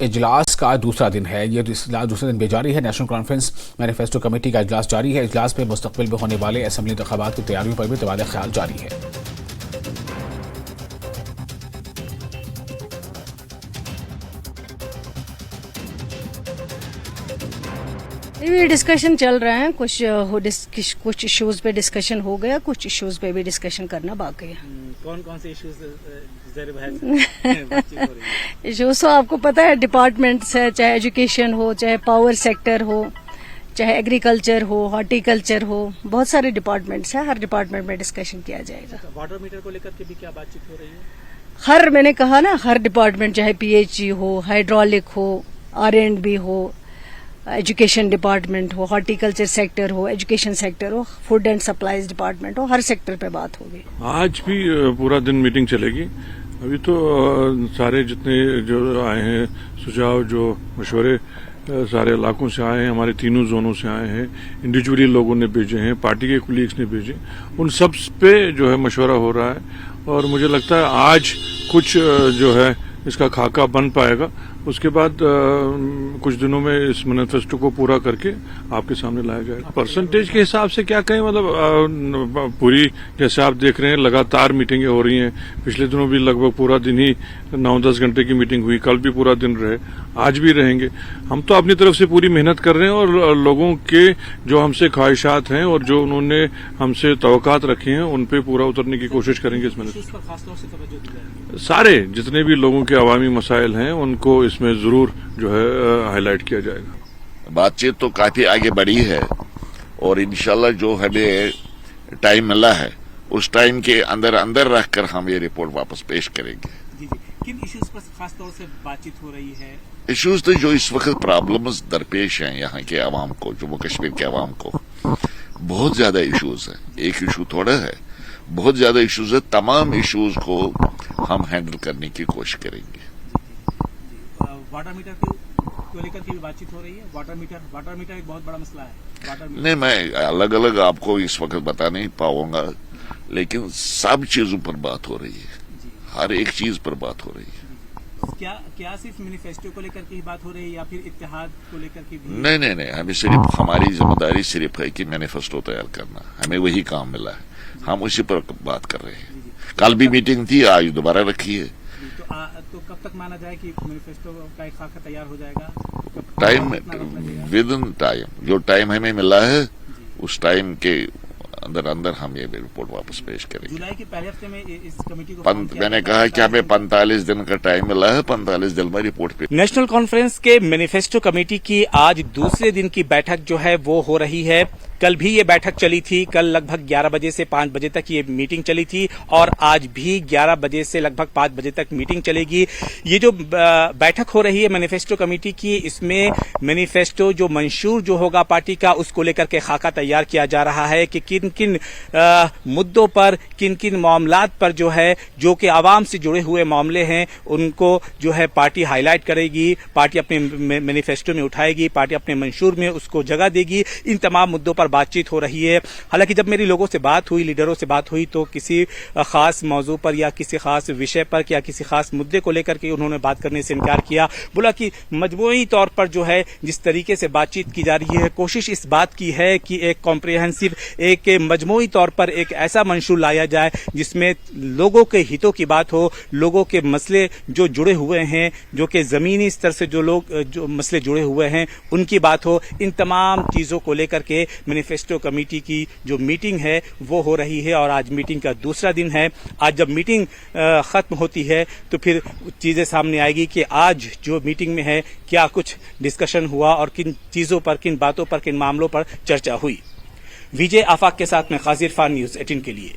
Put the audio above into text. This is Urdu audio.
اجلاس کا دوسرا دن ہے. یہ اجلاس دوسرے دن بھی جاری ہے. نیشنل کانفرنس مینیفیسٹو کمیٹی کا اجلاس جاری ہے. اجلاس میں مستقبل میں ہونے والے اسمبلی انتخابات کی تیاریوں پر بھی تبادلہ خیال جاری ہے. ڈسکشن چل رہا ہے. کچھ ایشوز پہ ڈسکشن ہو گیا, کچھ ایشوز پہ بھی ڈسکشن کرنا باقی ہے. کون سے ایشوز ایشوز تو آپ کو پتا ہے ڈپارٹمنٹس ہے, چاہے ایجوکیشن ہو, چاہے پاور سیکٹر ہو, چاہے ایگریکلچر ہو, ہارٹیکلچر ہو, بہت سارے ڈپارٹمنٹس ہیں. ہر ڈپارٹمنٹ میں ڈسکشن کیا جائے گا. واٹر میٹر کو لے کر کے بھی کیا بات چیت ہو رہی ہے؟ میں نے کہا نا, ہر ڈپارٹمنٹ, چاہے پی ایچ ای ہو, ہائیڈرولک ہو, R&B ہو, ایجوکیشن ڈپارٹمنٹ ہو, ہارٹیکلچر سیکٹر ہو, ایجوکیشن سیکٹر ہو, فوڈ اینڈ سپلائز ڈپارٹمنٹ ہو, ہر سیکٹر پہ بات ہوگی. آج بھی پورا دن میٹنگ چلے گی. ابھی تو سارے جتنے جو آئے ہیں سجھاؤ, جو مشورے سارے علاقوں سے آئے ہیں, ہمارے تینوں زونوں سے آئے ہیں, انڈیویجولی لوگوں نے بھیجے ہیں, پارٹی کے کولیگس نے بھیجے, ان سب پہ جو ہے مشورہ ہو رہا ہے. اور مجھے لگتا ہے آج کچھ جو ہے اس کا خاکہ بن پائے گا. اس کے بعد کچھ دنوں میں اس مینیفیسٹو کو پورا کر کے آپ کے سامنے لایا جائے گا. پرسنٹیج کے حساب سے کیا کہیں, مطلب پوری جیسے آپ دیکھ رہے ہیں لگاتار میٹنگیں ہو رہی ہیں. پچھلے دنوں بھی لگ بھگ پورا دن ہی 9-10 گھنٹے کی میٹنگ ہوئی, کل بھی پورا دن رہے, آج بھی رہیں گے. ہم تو اپنی طرف سے پوری محنت کر رہے ہیں اور لوگوں کے جو ہم سے خواہشات ہیں اور جو انہوں نے ہم سے توقعات رکھی ہیں ان پہ پورا اترنے کی کوشش کریں گے. اس میں سارے جتنے بھی لوگوں کے عوامی مسائل ہیں ان کو اس میں ضرور جو ہے ہائی لائٹ کیا جائے گا. بات چیت تو کافی آگے بڑھی ہے اور انشاءاللہ جو ہمیں ٹائم ملا ہے اس ٹائم کے اندر رکھ کر ہم یہ رپورٹ واپس پیش کریں گے. کن ایشوز پر خاص طور سے بات چیت ہو رہی ہے؟ ایشوز تو جو اس وقت پرابلمز درپیش ہیں یہاں کے عوام کو, جموں کشمیر کے عوام کو, بہت زیادہ ایشوز ہیں. ایک ایشو تھوڑا ہے, بہت زیادہ ایشوز ہیں. تمام ایشوز کو ہم ہینڈل کرنے کی کوشش کریں گے. واٹر میٹر کو لے کر کے بھی بات چیت ہو رہی ہے. واٹر میٹر ایک بہت بڑا مسئلہ ہے. نہیں, میں الگ الگ آپ کو اس وقت بتا نہیں پاؤں گا, لیکن سب چیزوں پر بات ہو رہی ہے. ہر ایک چیز پر بات ہو رہی ہے. کیا صرف مینیفیسٹو کو لے کر کے ہی بات ہو رہی ہے یا پھر اتحاد کو لے کر کے بھی؟ نہیں, ہمیں صرف ہماری ذمہ داری صرف ہے کہ مینیفیسٹو تیار کرنا. ہمیں وہی کام ملا ہے, ہم اسی پر بات کر رہے ہیں. کل بھی میٹنگ تھی, آج دوبارہ رکھی ہے. تو کب تک مانا جائے کہ مینیفیسٹو کا ایک خاکہ تیار ہو جائے گا؟ ٹائم ود ان ٹائم, جو ٹائم ہمیں ملا ہے اس ٹائم کے اندر ہم یہ رپورٹ واپس پیش کریں گے. جولائی کے پہلے ہفتے میں اس کمیٹی کو میں نے کہا کہ ہمیں 45 دن کا ٹائم ملا ہے, 45 دن میں رپورٹ پیش. نیشنل کانفرنس کے مینیفیسٹو کمیٹی کی آج دوسرے دن کی بیٹھک جو ہے وہ ہو رہی ہے. کل بھی یہ بیٹھک چلی تھی, کل لگ بھگ 11 بجے سے 5 بجے تک یہ میٹنگ چلی تھی اور آج بھی 11 بجے سے لگ بھگ 5 بجے تک میٹنگ چلے گی. یہ جو بیٹھک ہو رہی ہے مینیفیسٹو کمیٹی کی, اس میں مینیفیسٹو جو منشور جو ہوگا پارٹی کا اس کو لے کر کے خاکہ تیار کیا جا رہا ہے کہ کن کن مدوں پر, کن کن معاملات پر جو ہے جو کہ عوام سے جڑے ہوئے معاملے ہیں ان کو جو ہے پارٹی ہائی لائٹ کرے گی, پارٹی اپنے مینیفیسٹو میں اٹھائے گی, پارٹی اپنے منشور میں اس کو جگہ دے گی. ان تمام مدوں پر بات چیت ہو رہی ہے. حالانکہ جب میری لوگوں سے بات ہوئی, لیڈروں سے بات ہوئی, تو کسی خاص موضوع پر یا کسی خاص وشے پر یا کسی خاص مدے کو لے کر کے انہوں نے بات کرنے سے انکار کیا. بولا کہ مجموعی طور پر جو ہے جس طریقے سے بات چیت کی جا رہی ہے, کوشش اس بات کی ہے کہ ایک کمپریہنسو, ایک مجموعی طور پر ایک ایسا منشور لایا جائے جس میں لوگوں کے ہتوں کی بات ہو, لوگوں کے مسئلے جو جڑے ہوئے ہیں, جو کہ زمینی سطح سے جو مسئلے جڑے ہوئے ہیں ان کی بات ہو. ان تمام چیزوں کو لے کر کے مینیفیسٹو کمیٹی کی جو میٹنگ ہے وہ ہو رہی ہے اور آج میٹنگ کا دوسرا دن ہے. آج جب میٹنگ ختم ہوتی ہے تو پھر چیزیں سامنے آئے گی کہ آج جو میٹنگ میں ہے کیا کچھ ڈسکشن ہوا اور کن چیزوں پر, کن باتوں پر, کن معاملوں پر چرچا ہوئی. وجے آفاق کے ساتھ میں قاضی عرفان, نیوز 18 کے لیے.